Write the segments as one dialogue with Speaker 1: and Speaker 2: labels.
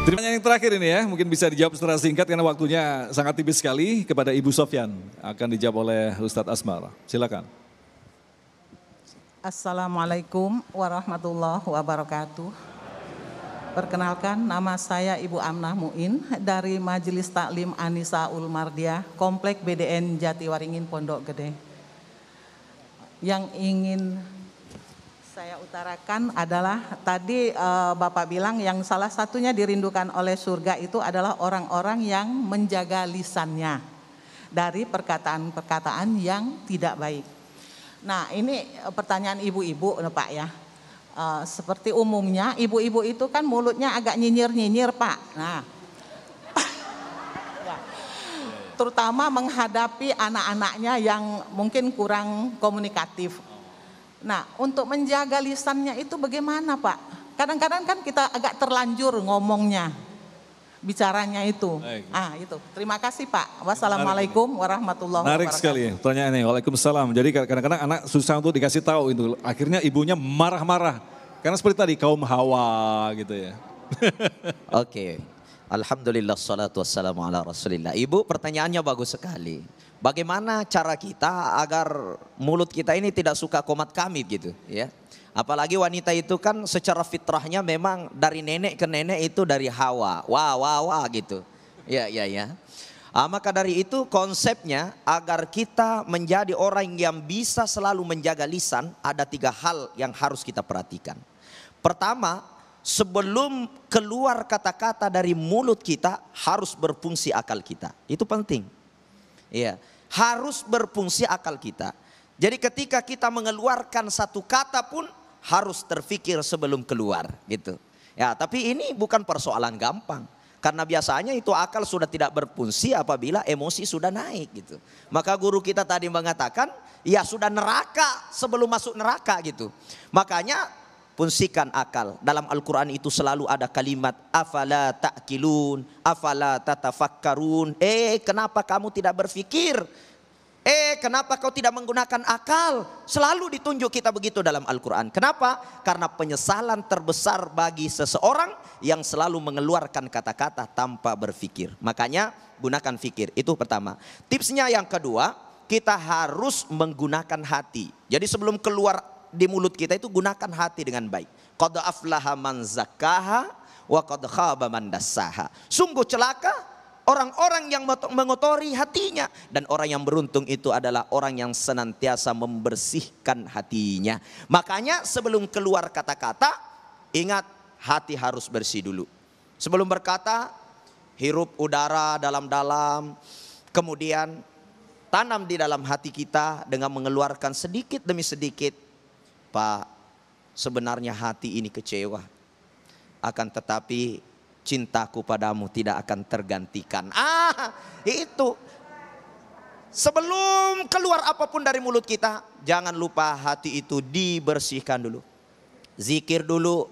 Speaker 1: Terima kasih yang terakhir ini ya, mungkin bisa dijawab secara singkat karena waktunya sangat tipis sekali kepada Ibu Sofyan. Akan dijawab oleh Ustadz Asmar. Silakan.
Speaker 2: Assalamualaikum warahmatullahi wabarakatuh. Perkenalkan, nama saya Ibu Amnah Muin dari Majelis Taklim Anisaul Mardiah, Komplek BDN Jatiwaringin Pondok Gede. Yang ingin saya utarakan adalah tadi Bapak bilang yang salah satunya dirindukan oleh surga itu adalah orang-orang yang menjaga lisannya dari perkataan-perkataan yang tidak baik. Nah, ini pertanyaan ibu-ibu Pak ya. Seperti umumnya ibu-ibu itu kan mulutnya agak nyinyir-nyinyir Pak. Nah, terutama menghadapi anak-anaknya yang mungkin kurang komunikatif. Nah, untuk menjaga lisannya itu bagaimana Pak? Kadang-kadang kan kita agak terlanjur ngomongnya, bicaranya itu. Itu. Terima kasih Pak. Wassalamualaikum warahmatullahi wabarakatuh.
Speaker 1: Menarik sekali pertanyaannya. Waalaikumsalam. Jadi kadang-kadang anak susah untuk dikasih tahu itu. Akhirnya ibunya marah-marah. Karena seperti tadi kaum Hawa gitu ya.
Speaker 3: Oke. Alhamdulillah salatu wassalamu ala rasulillah. Ibu pertanyaannya bagus sekali. Bagaimana cara kita agar mulut kita ini tidak suka komat kamit gitu ya. Apalagi wanita itu kan secara fitrahnya memang dari nenek ke nenek itu dari Hawa. Wah gitu. Ya. Maka dari itu konsepnya agar kita menjadi orang yang bisa selalu menjaga lisan, ada 3 hal yang harus kita perhatikan. Pertama, sebelum keluar kata-kata dari mulut kita harus berfungsi akal kita. Itu penting. Iya, harus berfungsi akal kita. Jadi ketika kita mengeluarkan satu kata pun harus terfikir sebelum keluar gitu. Ya, tapi ini bukan persoalan gampang. Karena biasanya itu akal sudah tidak berfungsi apabila emosi sudah naik gitu. Maka guru kita tadi mengatakan, ya sudah neraka sebelum masuk neraka gitu. Makanya fungsikan akal. Dalam Al-Quran itu selalu ada kalimat afala ta'kilun, afala tatafakkarun. Kenapa kamu tidak berpikir? Kenapa kau tidak menggunakan akal? Selalu ditunjuk kita begitu dalam Al-Quran. Kenapa? Karena penyesalan terbesar bagi seseorang yang selalu mengeluarkan kata-kata tanpa berpikir. Makanya gunakan fikir, itu pertama. Tipsnya yang kedua, kita harus menggunakan hati. Jadi sebelum keluar di mulut kita itu gunakan hati dengan baik. Qad aflaha man zakkaha wa qad khaba man dassaha. Sungguh celaka orang-orang yang mengotori hatinya. Dan orang yang beruntung itu adalah orang yang senantiasa membersihkan hatinya. Makanya sebelum keluar kata-kata, ingat hati harus bersih dulu. Sebelum berkata, hirup udara dalam-dalam. Kemudian tanam di dalam hati kita dengan mengeluarkan sedikit demi sedikit. Pak, sebenarnya hati ini kecewa. Akan tetapi cintaku padamu tidak akan tergantikan. Itu. Sebelum keluar apapun dari mulut kita, jangan lupa hati itu dibersihkan dulu. Zikir dulu.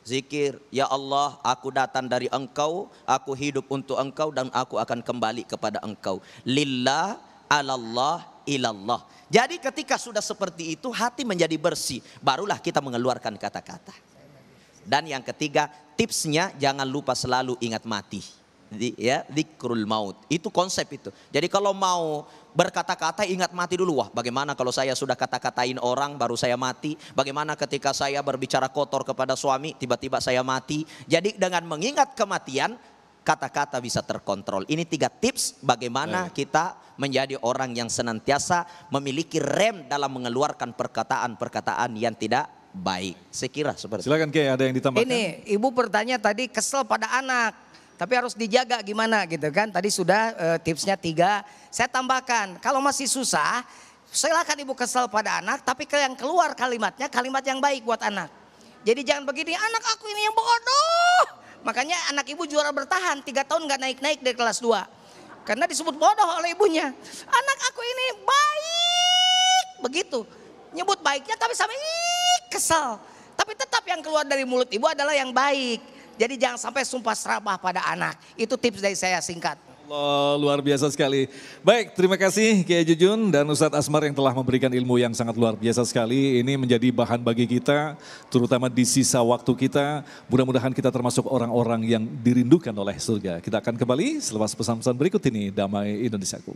Speaker 3: Zikir, ya Allah, aku datang dari Engkau, aku hidup untuk Engkau dan aku akan kembali kepada Engkau. Lillah, alallah, ilallah. Jadi ketika sudah seperti itu, hati menjadi bersih, barulah kita mengeluarkan kata-kata. Dan yang ketiga, tipsnya jangan lupa selalu ingat mati. Ya, dzikrul maut. Itu konsep itu. Jadi kalau mau berkata-kata ingat mati dulu. Wah, bagaimana kalau saya sudah kata-katain orang baru saya mati? Bagaimana ketika saya berbicara kotor kepada suami tiba-tiba saya mati? Jadi dengan mengingat kematian, kata-kata bisa terkontrol. Ini 3 tips bagaimana kita menjadi orang yang senantiasa memiliki rem dalam mengeluarkan perkataan-perkataan yang tidak baik. Saya kira seperti itu.
Speaker 1: Silakan Kiai, ada yang ditambahkan?
Speaker 4: Ini ibu bertanya tadi kesel pada anak, tapi harus dijaga gimana gitu kan. Tadi sudah tipsnya 3. Saya tambahkan, kalau masih susah, silakan ibu kesel pada anak, tapi yang keluar kalimatnya kalimat yang baik buat anak. Jadi jangan begini, anak aku ini yang bodoh. Makanya anak ibu juara bertahan 3 tahun gak naik-naik dari kelas 2. Karena disebut bodoh oleh ibunya. Anak aku ini baik. Begitu. Nyebut baiknya tapi sampai kesel. Tapi tetap yang keluar dari mulut ibu adalah yang baik. Jadi jangan sampai sumpah serapah pada anak. Itu tips dari saya singkat.
Speaker 1: Allah, luar biasa sekali. Baik, terima kasih Kiai Jujun dan Ustadz Asmar yang telah memberikan ilmu yang sangat luar biasa sekali. Ini menjadi bahan bagi kita, terutama di sisa waktu kita. Mudah-mudahan kita termasuk orang-orang yang dirindukan oleh surga. Kita akan kembali selepas pesan-pesan berikut ini. Damai Indonesiaku.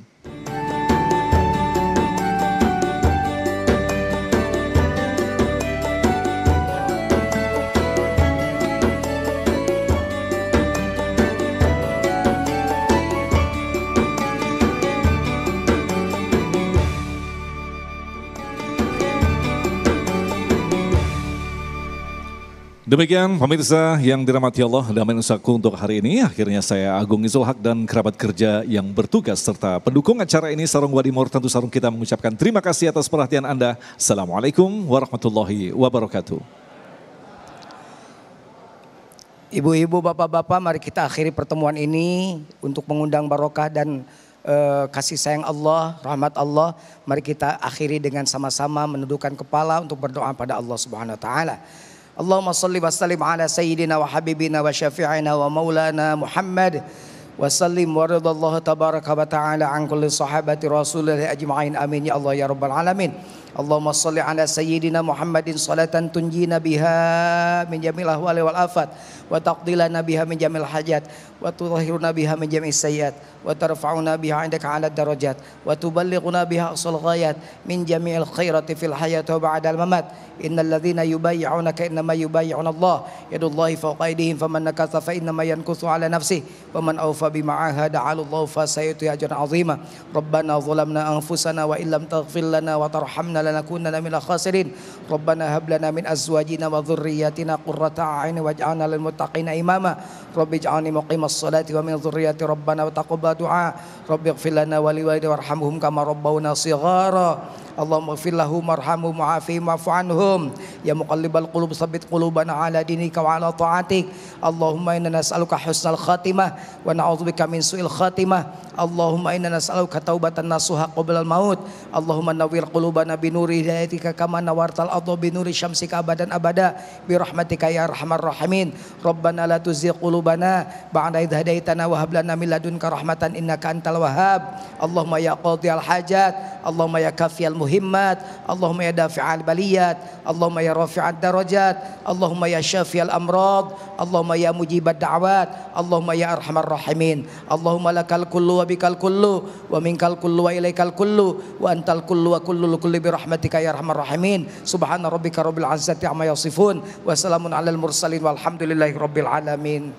Speaker 1: Demikian pemirsa yang dirahmati Allah, Damai Indonesiaku untuk hari ini. Akhirnya saya Agung Izul Haq dan kerabat kerja yang bertugas serta pendukung acara ini Sarung Wadimor tentu Sarung kita mengucapkan terima kasih atas perhatian Anda. Assalamualaikum warahmatullahi wabarakatuh.
Speaker 4: Ibu-ibu, bapak-bapak, mari kita akhiri pertemuan ini untuk mengundang barokah dan kasih sayang Allah, rahmat Allah. Mari kita akhiri dengan sama-sama menundukkan kepala untuk berdoa pada Allah Subhanahu wa taala. Allahumma salli wa sallim ala sayyidina wa habibina wa syafi'ina wa maulana Muhammad wa sallim wa ridallahu tabaraka wa ta'ala an kulli sahabati rasulillah ajma'in amin ya Allah ya rabbal alamin. Allahumma salli ala sayyidina Muhammadin salatan tunjina biha min jamil ahwali wal afat wa taqdilana biha min jamil hajat wa tudhahiruna biha min jamil sayyiat wa tarfa'una biha indaka ala darajat wa tuballighuna biha aqsal ghayat min jamil khairati fil hayati wa ba'dal mamat. Innal ladzina yubayyi'unaka innama yubayyi'una Allah yadullahi fawqa aydihim faman nakatha fa innama yankuthu ala nafsihi wa man awfa bima ahada 'ala Allah fa sayu'ti ajran 'azima. Rabbana zalamna anfusana wa illam taghfir lana wa tarhamna lanakunanna minal khasirin. Rabbana hab lana min azwajina wa dhurriyyatina qurrata a'yun waj'alna lil muttaqina imama. Rabbi ij'alni muqimas salati wa min dhurriyyati rabbana wa taqabbal du'a. Rabbi ighfir lana wa liwalidayna warhamhum kama rabbawna shighara. Allahumma ighfir lahum warhamhum wa'afihim wa'fu anhum. Ya muqallibal qulub tsabbit qulubana ala dinika wa ala ta'atik. Allahumma inna nas'aluka husnal khatimah wa na'udzubika min su'il khatimah. Allahumma inna nas'aluka taubatan nasuha qablal maut. Allahumma nawwir qulubana bi nuri hidayatika kama nawartal ardha bi nuri syamsika abadan abada bi rahmatika ya arhamar rahimin. Rabbana la tuzigh qulubana ba'da idh hadaitana wa hab lana min ladunka rahmatan innaka antal wahhab. Allahumma ya qadhiyal hajat, Allahumma ya kafiyal muhimmat, Allahumma ya dafi'al baliyat, Allahumma ya rafi'ad darajat, Allahumma ya syafiyal amrad, Allahumma ya mujibad da'wat, Allahumma ya arhamar rahimin. Allahumma lakal kullu wa bikal kullu wa minkal kullu wa ilaikal kullu wa antal kullu wa kullu kulli bi rahmatika ya arhamar rahimin. Subhana rabbika rabbil izzati amma yasifun wa salamun alal mursalin walhamdulillahi rabbil alamin.